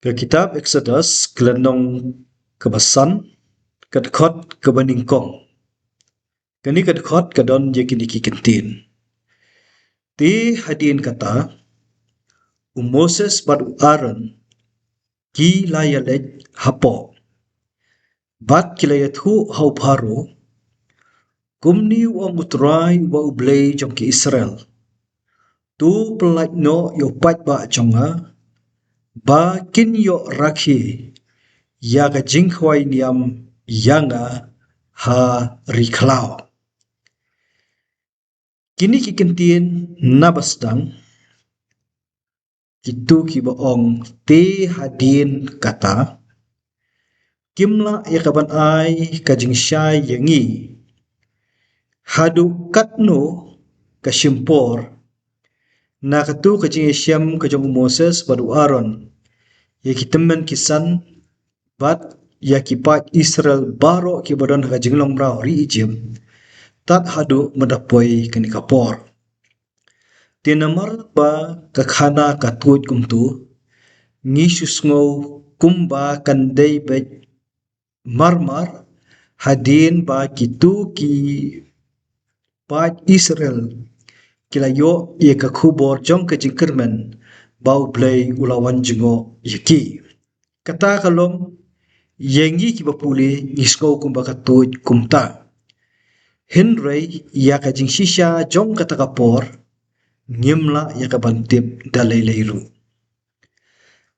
Ke kitab Exodus kelenong kebasan kedekot kebaningkong. Kani kedekot kedon je kini kikentin. Ti hadin kata Moses badu Aaron ki layalej hapo. Bat kilayat hu hau paro kumni wa mutrai wa ublay jong ki Israel. Tu pelaj no yo pat ba jonga ba kin yo rakhi ya ga jingkhwai niam yanga ha riklau. Kini kikentin nabasdang kitu ki boong te hadin kata kimla ya kaban ai kajing syai yangi hadu katno kasimpor na katu kajing syam kajong Moses badu Aaron ya kitemen kisan bat ya kipat Israel baro ki badan kajing long brau ri Egypt tat hadu medapoi kani kapor. Tinamar ba kakhana katut kumtu ngisus ngau kumba kandai bet marmar hadin ba kitu ki pat Israel kilayo ye kakubor jong kajing kermen bau blay ulawan jengo yaki. Kata kalom yengi ki bapuli ngisngau kumba katut kumta. Henry ya kajing shisha jong kata kapor ngimla ya kabantip dalay layru.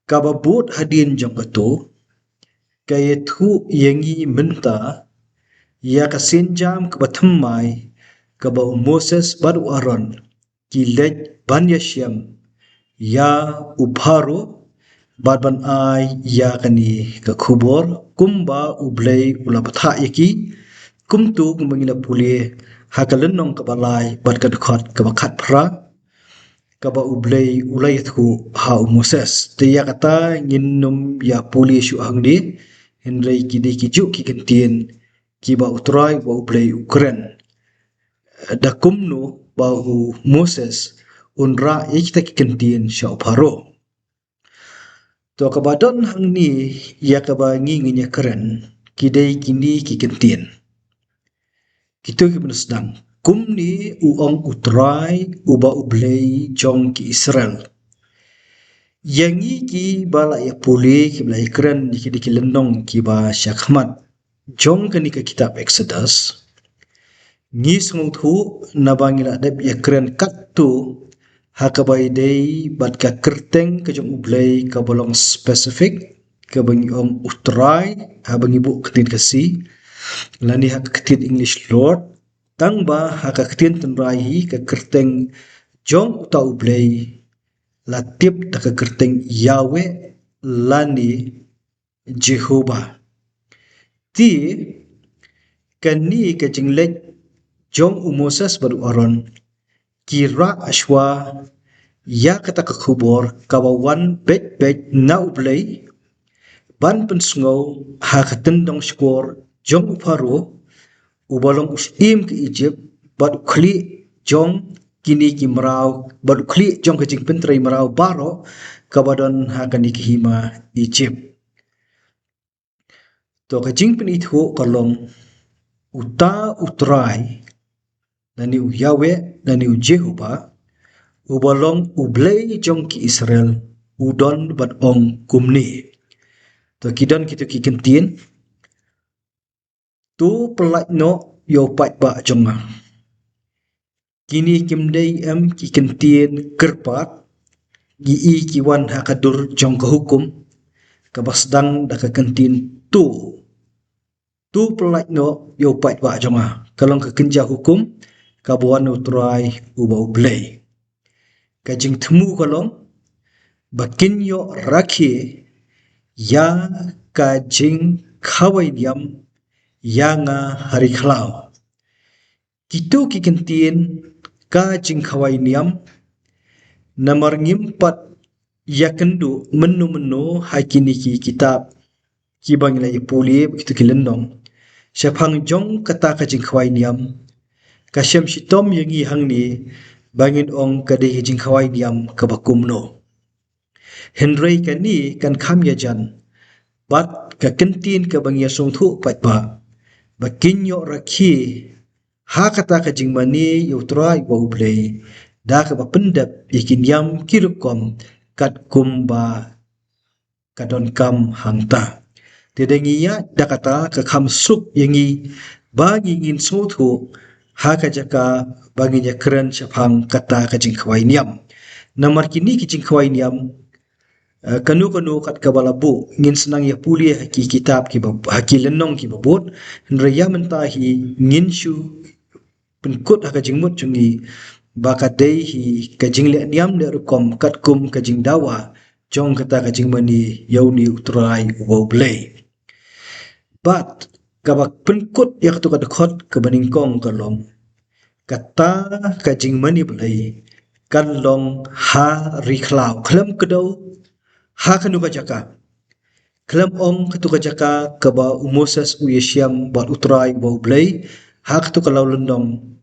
Kababut hadin jong katu kayet hu yengi menta ya kasinjam kabatamay kaba Moses badu Aaron kilej ban yasyam ya uparo badban ay ya kani kakubor kumba ublay ulabatha yaki kumtu kumangila puli hakalenong kabalay bad kadukot kabakat pra kaba ublay ulayatku ha Moses tiya kata nginnum ya puli syu hangdi henry kidi kiju kikentin kiba utray ba ublay ukren dakumno ba Moses unra ikita kikentin sya uparo to kabadon hangni ya kaba nginginya keren kidai kini kikentin. Kita kibenasdang kumni uong utrai uba ublay jong ki Israel. Yangi ki bala ya puli ki belai keren ki lenong ki ba syakmat jong kani ke kitab Exodus. Ngi sengut hu nabangila dep ya keren kattu hakabai day bat ka kerteng ke jong ublay ka bolong spesifik ke bangi ong utrai ha bangi bu ketin kasi lani hak ketin English Lord tang ba hak ketin tenrai ke kerteng jong uta ublay latip ta ke kerteng Yahweh lani Jehovah ti kani ke jinglej jong Moses badu Aaron kira aswa ya kata kekubor kawawan bet na ublay ban pensngau ha ketendong skor jong uparo ubalong usim ke Egypt bad ukli jong kini ki merau bad ukli jong kejing pentrai merau baro kabadon ha kani ki hima Egypt to kejing pen itu kalong uta utrai nani u Yahweh nani u Jehovah ubalong ublay jong ki Israel udon bad ong kumni to kidan kitu kikentin tu pelaj no yo pat ba jonga kini kimdei em kikentin kerpat gi i kiwan hakadur jong ke hukum kabasdang da kekentin tu pelaj no yo pat ba jonga kalong kekenja hukum kabuan utrai uba ublay kajing temu kalong bakin yo rakhi ya kajing khawai diam yanga hari khalau kitu kikentin kajing khawai niam namar ngimpat yakendu menu hakini ki kitab kibang ilai puli kitu kilendong syapang jong kata kajing khawai niam kasyam shitom yangi hangni bangin ong kadai jing khawai niam kabakumno Henry kani kan kham ya jan bat ka kentin ka bang ya song thu pat ba bakin yo rakhi ha kata ka jingmani yo trai bo play da ka ba pendap ikin yam kirukom kat kumba kadon kam hangta tedengiya da kata ka kham suk yangi bagi ngin sothu ha ka jaka bagi nya keren chapang kata ka jing khwai niam namar kini ki jing khwai niam kanu kat kabalabu ngin senang ya puli haki kitab ki haki lenong ki babot nraya mentahi ngin shu penkut haka jingmut chungi baka dei hi kajing le niam le rukom kat kum kajing dawa jong kata kajing mani yauni utrai wo blay but kabak penkut yak tu kadakot kebaningkong kalong kata kajing mani blay kan long ha riklau klam kedau ha kanu kajaka kelam ong ketu kajaka kaba umosas uyesiam bat utrai bau blay ha ketu kalau lendong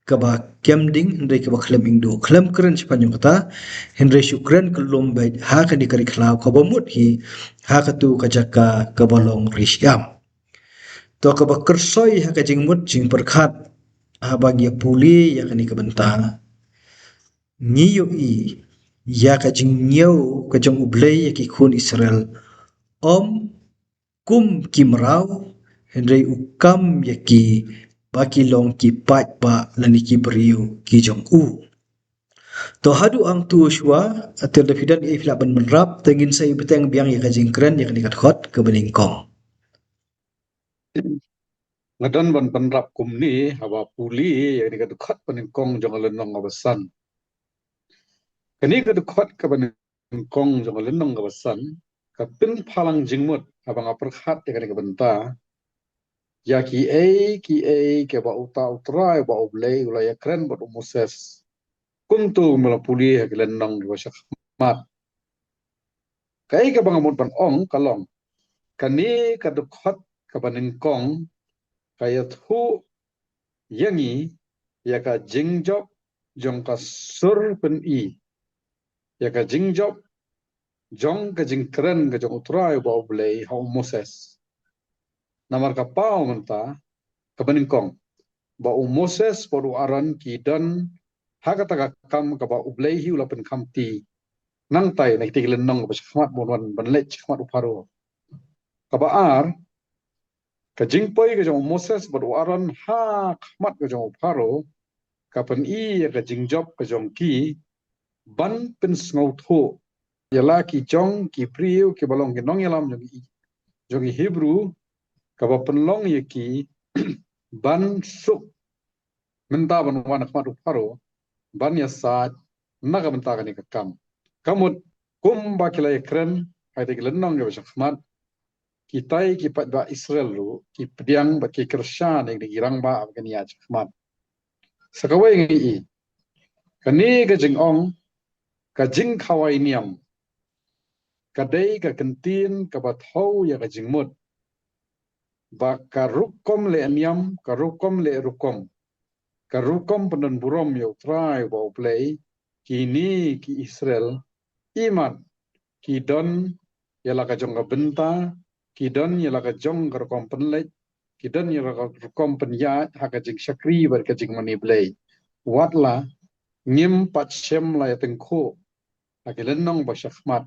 kaba kemding hendai kaba kelam indo kelam keren sepanjang kata hendai syukran kelum bait ha kani kari kelau kaba mut hi ha ketu kajaka kaba long risiam to kaba kersoi ha kajing mut jing perkhat ha bagi puli ya kani kabenta ngiyo i ya kajing nyau kajong ublay ya ki khun Israel om kum kimrau hendai ukam yaki baki long ki pat ba lani ki beriu ki jong u to hadu ang tu shwa atir dafidan e fila ban menrap tengin sai beteng biang ya kajing keren ya kani khot ke beningkong Ngadon ban penrap kumni hawa puli yang dikadukhat peningkong jong lenong ngawasan. Kani kadukhat ka peningkong jong lenong ngawasan kapin phalang jingmut abang aperkhat ya kani kabenta ya ki ke ba uta utrai ba oblay ulaya kren ba Moses kuntu melapuli ha lenong di wasak mat kai ka bangamut ban ong kalong kani kadukhat ka peningkong kayat hu yangi yaka jingjob jong ka sur pen i yaka jingjob jong ka jingkren ka jong utrai ba oblay ha Moses namar ka pau menta ka beningkong ba Moses podu aran ki dan hakata ka kam ka ba oblay hi ulapen kamti nang tai na itigilen nong ba khmat monwan banlech khmat uparo ka ba ar ka jingpoi ka jong Moses podu aran ha khmat ka jong uparo kapan i ka jingjob ka jong ki ban pen sngow tho yala ki jong ki priu ki balong ki nong yalam jong i Hebrew ka ba penlong ye ki ban suk menta ban wan khmat uparo ban ya sa naga menta ka ni ka kam kamut kum ba kila ekren ai te lenong ge ba khmat kitai ki pat ba Israel ru ki pediang ba ki kershan ni girang ba kan ya khmat sakawai ngi i kani ka jing ong ka jing khawai niam ka dei ka kentin ka ba thau ya ka jing mut ba ka rukom le niam ka rukom le rukom ka rukom penan burom yo try ba play kini ki Israel iman ki don ya la ka jong ka benta ki don ya la ka jong ka rukom penlek ki don ya la ka rukom penya ha ka jing syakri bar ka jing mani play watla ngim pat shem la ya tengko akilenong ba syakmat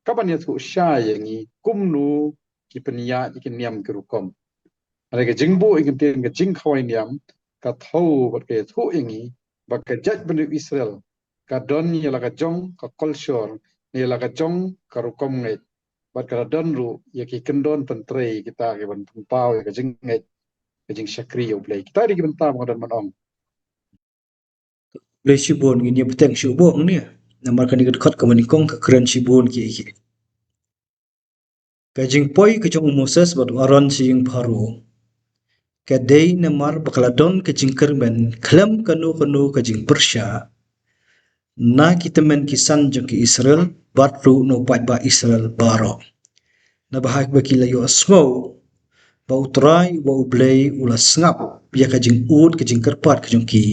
kaban ya tu sya yangi kumnu ki penya ki niam ki rukom ada ke jingbo ikin tin ke jing khawai niam ka thau bat ke thu yangi ba ka jaj benu Israel ka don ya la ka jong ka culture ni la ka jong ka rukom ngai bat ka don ru ya ki kendon pentrei kita ke ban pau ya ka jing ngai ka jing syakri yo play kita di bentam ngodan manong le shibon ngin beteng shubong ni namar kani khot ke beningkong ka keren shibon ki kajing poi ke jong Moses bat aron sing pharu kadai namar bakladon kajing kerben klam kanu kajing persya na kitamen kisan jong ki Israel batru no pat ba Israel baro na bahak baki layo asmo ba utrai ba ublay ula sngap ya kajing ud kajing kerpat kajong ki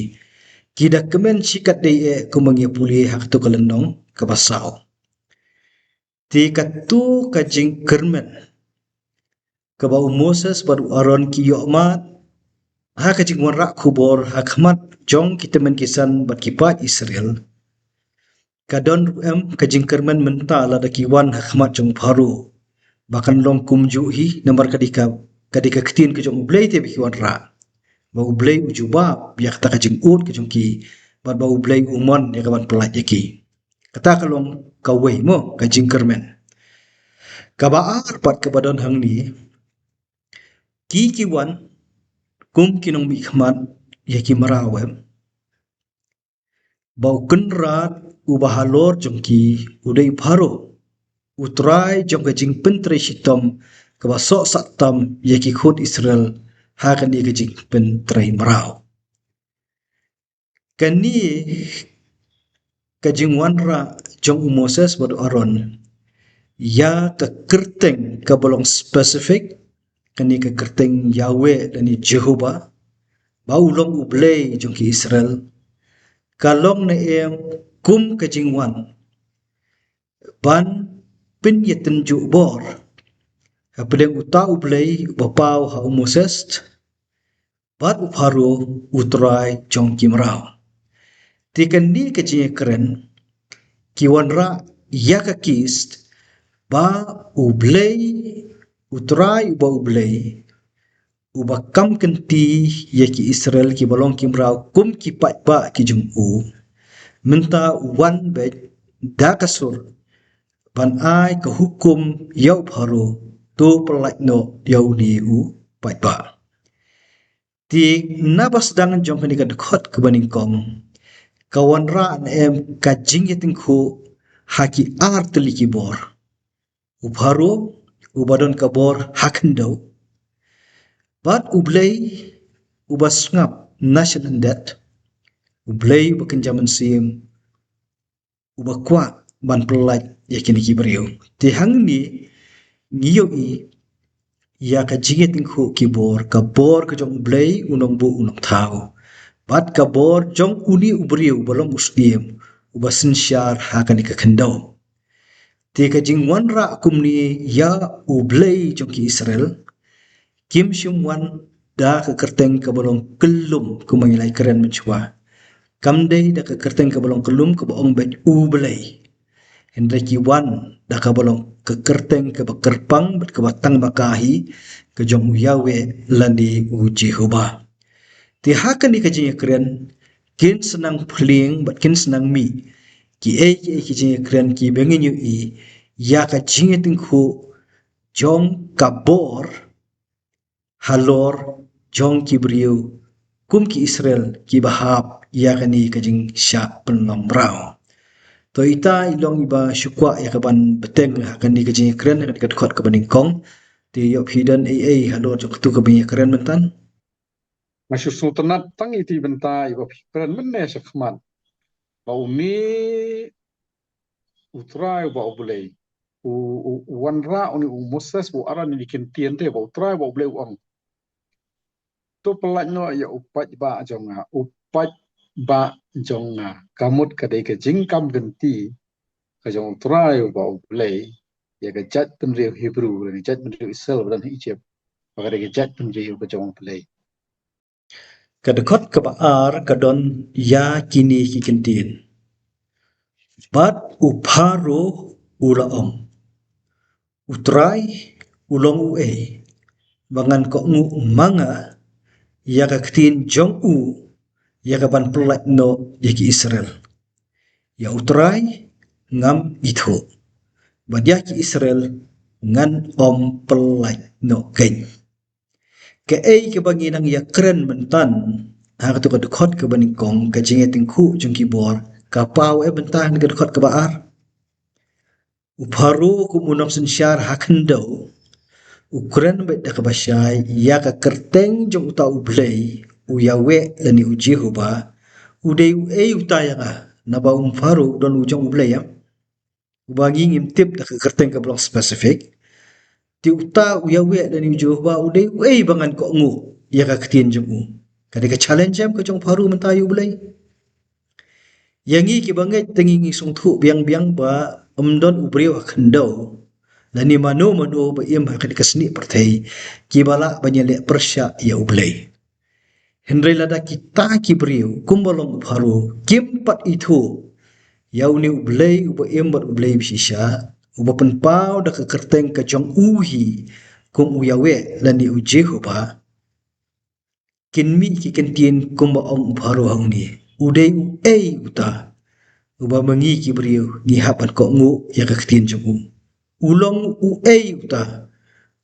kidak kemen sikat dei e kumang ya puli hak tu kalenong kabasao Ti katu kajing kermen kabau Moses baru Aaron ki yokmat ha kajing wanra kubor hakmat jong kita menkisan bat kipat Israel kadon kajing kermen menta la dakiwan hakmat jong paru bahkan long kumju hi nomor kadika ketin ke jong ublei te bikiwan ra ba ublei ujuba biak ta kajing ut ke jong ki bat ba ublei umon ya kawan pelat ki kata kalong kawei mo kajing kermen kabaar pat kabadon hang ni kikiwan kum kinong bi khmat ya ki marawe bau kenrat ubahalor jongki udai pharo utrai jong kajing pentre shitom kabasok satam ya ki khut Israel ha kan ni kajing pentre marau kan ni kajing wanra jong Moses badu Aaron ya ke kerteng ke bolong spesifik kani ke kerteng Yahweh dan Jehovah bau long ublei jong ki Israel kalong na kum kajingwan ban pin yetin ju bor apeleng uta ublei bapau ha Moses bat upharu utrai jong ki marau tikan ni kajing keren kiwanra ya ka kist ba ublei utrai ba ublei uba kam kenti yaki Israel ki balong ki mrau kum ki pat ba ki jung u menta wan bet da kasur ban ai ka hukum yau pharu tu pelak no yau ni u pat ba ti nabas dangan jong kani ka dekhot ke baning kong kawan ra ka jing yating khu haki ar teli ki bor upharu ubadon ka bor hakendo bat ublei ubas ngap national debt ublei bakin zaman sim ubakwa ban pelaj yakini kibriu ti hang ni ngiyo i ya ka jinget nghu kibor ka bor ka jong ublei unong bu unong thau bat ka bor jong uni ubriu bolong usdiem ubasin syar hakani ka khendau ti ka jing wanra kumni ya ublei jong ki Israel kim shumwan da ka kerteng ka bolong kelum kumangilai keren menchwa kamdei da ka kerteng ka bolong kelum ka boong bet ublei hendra ki wan da ka bolong ka kerteng ka bakerpang bet ka batang makahi ka jong Yahweh lani u Jehovah ti hakan ni ka jing keren kin senang pling bet kin senang mi ki jing keren ki bengin yu i ya ka jing tingku jong kabor halor jong kibriu kum ki Israel ki bahap ya kani kajing sya penlong brau to ita ilong iba syukwa ya kaban beteng akan ni kajing keren akan dekat ke baning kong ti yop hidan halor jong tu ke baning keren mentan Masih sultanat tang iti bentai iba pikiran menne sekman bau mi utrai bau bulei wanra uni Moses bu aran ni kentian te bau utrai bau bulei uang tu pelakno ya upat ba jonga upat ba jonga kamut kadai ke jingkam genti ka jong utrai bau bulei ya ke jat penriu Hebrew dan jat penriu Israel dan Egypt maka ke jat penriu ke jong bulei kadekot ke baar kadon ya kini ki kentin bat uparo ulaom utrai ulong ue bangan ko ngu manga ya ka ktin jong u ya ka ban pelat no ya ki Israel ya utrai ngam itu badia ki Israel ngan om pelat no ken ke ke bangi nang ya keren mentan ha ka tu ka dekot ke baning kong ka jinge tingku jong ki bor ka pau bentan ka dekot ke baar uparu ku munam sensyar hakendo Ukuran bet da kabasyay ya ka kerteng jong uta ublei u Yahweh lani u Jehovah udei u uta nga na ba faru don ujong ublei ya ubagi ngimtip da ka kerteng ka blong spesifik ti uta u Yahweh lani u Jehovah udei u bangan ko ngu ya ka ketien jong u kada ka challenge jam ka jong faru mentayu ublei yangi ki bangai tengi sung thu biang-biang ba ubriu akhendau lani mano ba im hakan kasni pertai kibala banyale persya ya ublay. Henry lada kita kibriu kumbalong upharu kimpat itu yauni ublay uba imbat ublay bisisya uba penpau da kekerteng ka jong uhi kum uyawe lani ujehoba kinmi kikentien kumba ong upharu hauni udai uta uba mengi kibriu ngihapan ko ngu ya kaketien jong ulong uta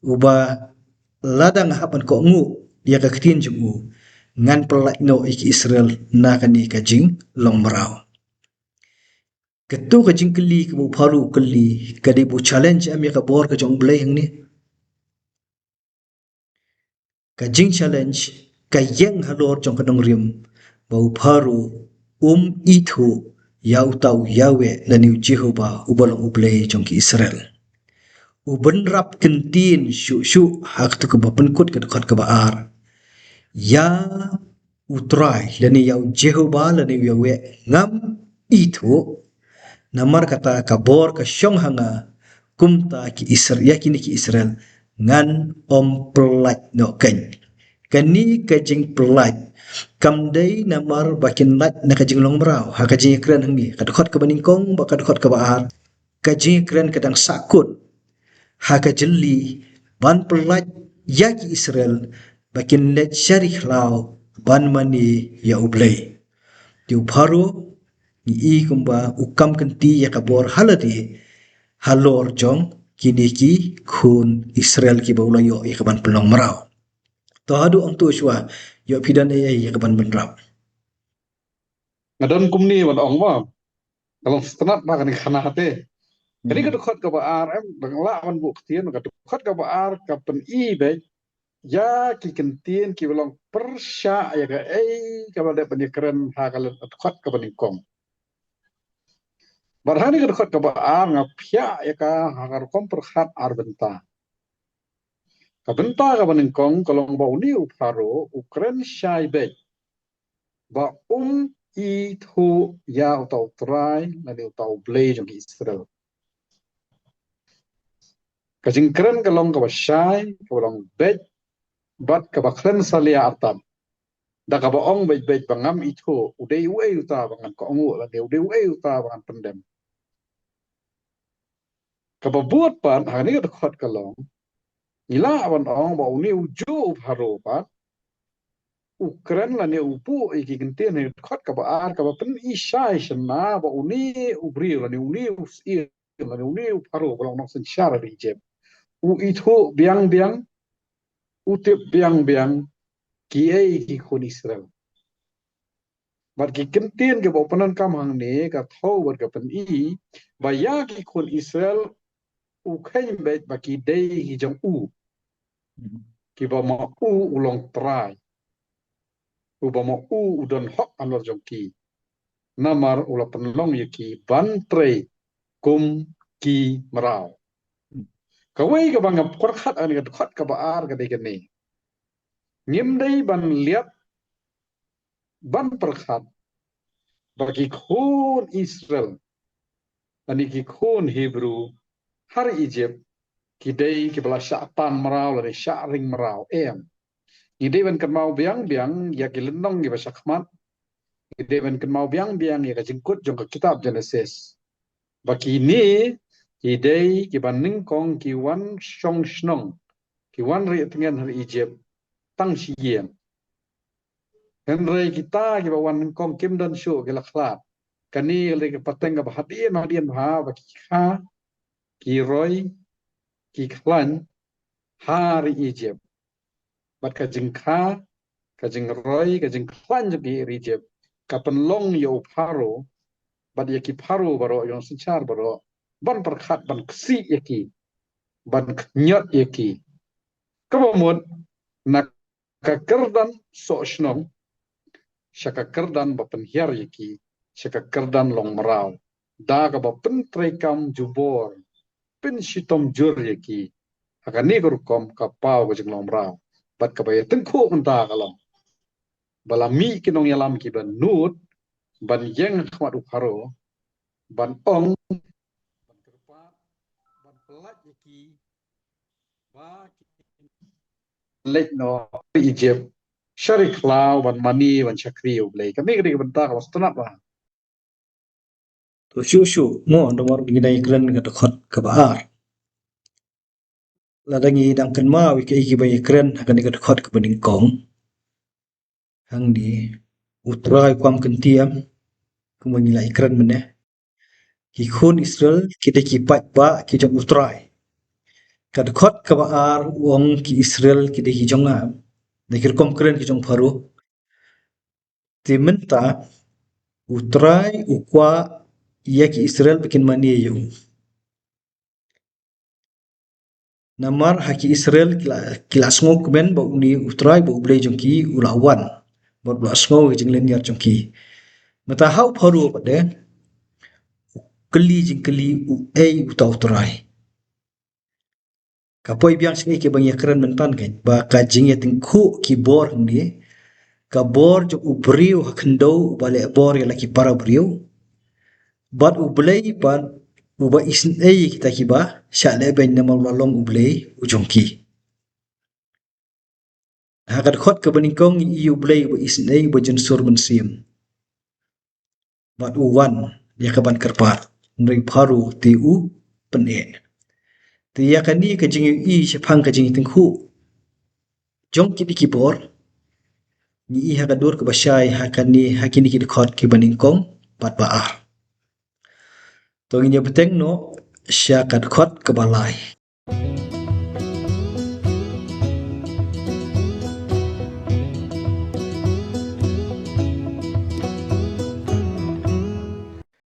uba ladang hapan ko ngu ya kaketien jong ngan pelak no iki Israel nakani kajing long marau. Ketu kajing keli ke bu paru keli kadi bu challenge am ya ka bor ka jong blay ni. Kajing challenge kayeng halor jong kadong rim bau paru itu yau tau yawe lani Jehova ubalong ublay jong ki Israel. Ubenrap kentin syu hak tu ke bapenkut ke dekat ke baar. Ya utrai lani yau Jehova lani yawe ngam itu namar kata kabor ka syong hanga kumta ki Israel yakini ki Israel ngan om pelat no ken kani kajing pelat kamdai namar bakin lat na kajing long brau ha kajing kren hangi kadkhot ka baningkong ba kadkhot ka baar kajing kren kadang sakut ha kajelli ban pelat yaki Israel bakin let syarih lau ban mani ya ublay tiu pharu ni kumba ukam kenti ya kabor haladi halor jong kini ki khun Israel ki baula yo ya kaban pelong marau to hadu ong tu shwa yo pidan ya kaban benrap Ngadon kumni wan ong ma kalau setenat makan ikan hati. Jadi kedekut ke RM bangla bu ketien kedekut ke ke pen baik ya ki kentien ki belong persya ya ke kalau ada penyekeren ha kalau kedekut ke peningkong. Barhani kedekut ke ngapia ya ka hangar kom perhat arbenta. Kabenta ka peningkong kalau bau ni uparo ukren syai baik. Ba itu ya utau try nanti utau blay jong Israel. Kajing keren kalong kabashay, kalong bej, bat kabakren salia artam. Da kabaong bej bangam itu, udai uai uta bangan koongu lagi, udai uai uta bangan pendem. Kababuat pan, hani kadakot kalong, ila awan ong ba uni uju upharu pan, ukren lani upu iki gentian ni kadakot kabaar kabapen isai sena ba uni ubri lani uni usi lani uni upharu kalong nong sensyara di Egypt. Itu biang utip biang kiai ki khun Israel. Bar ki kentien ke bopanan kam hang ne ka thau bar ka pen baya ki khun Israel u khain bet baki dei ki jong ki ba ma ulong trai u ba ma udon hok anor jong ki namar ula penlong ye ki ban tre kum ki marau. Kawai ka bangap korkhat ani ka khat ka baar ka dei ka ne. Nyemdai ban liat ban perkhat bagi khun Israel ani ki khun Hebrew hari Egypt kidai ki bala syatan marau lari syaring marau idai ban kan mau biang ya ki lenong ki basakmat idai ban kan mau biang ya ka jengkut jong ka kitab Genesis baki ni idai ki ban ningkong ki wan shong shnong ki wan ri tengen hari Egypt tang siyem Henry kita ki bawan kong kim dan shu ki lakhlat kani le ki pateng ka bahadien ha baki kha ki roy ki khlan hari Egypt bat ka jengkha ka jeng roy ka jeng khlan ki Egypt ka penlong yo pharo bat ya ki pharo baro yo senchar baro ban perkhat ban ksi yaki ban nyot yaki kamamut nak ka kerdan so shnong syaka kerdan bapen hiar yaki syaka kerdan long marau da ka bapen trekam jubor pin shitom jur yaki akan ni kurukom ka pau ka jeng long marau bat ka bay tengku enta kalong balami kinong yalam ki ban nut ban yeng khmat upharo ban ong lek no Egypt Sharik Lao wan mani wan Chakri ublay kami kadi bentak was tunap lah To shu mo nomor ginay kren ga khot ka baar. Ladangi dang kan ma wi ka iki bay kren hakan ga khot ka baning kong. Hang di utrai kwam kentiam kumangilai kren mene. Ki khun Israel kita ki pat ba ki jong utrai. Kad khot ka baar wong ki Israel kita ki jong am. Nakir kom kren ki jong paru. Ti menta utrai ukwa iya ki Israel bikin mani yung. Namar haki Israel kila asngok men ba uni utrai ba ublay jongki ulawan. Ba ula asngok jing lenyar jongki. Mata hau paru pada keli jing keli u ei uta utrai. Kapoi biang singi ke bang yakran menpan kan ba ka jing ya tingku ki bor ni ka bor jong ubriu hakendo bale bor ya laki para briu. Bat ublay ban uba isin ei kita kiba sya leben namal lalong ublay ujongki. Hakat khot ke beningkong i ublay ba isin ei ba jensur mensim. Bat uwan ya kaban kerpat nri paru ti u pene. Ti ya kani ka jing i sepang ka jing tingku. Jong kiti kibor ni i hakadur ke basyai hakani hakini ki khot ke beningkong bat baah. To nginya beteng no sya kad khot ke balai.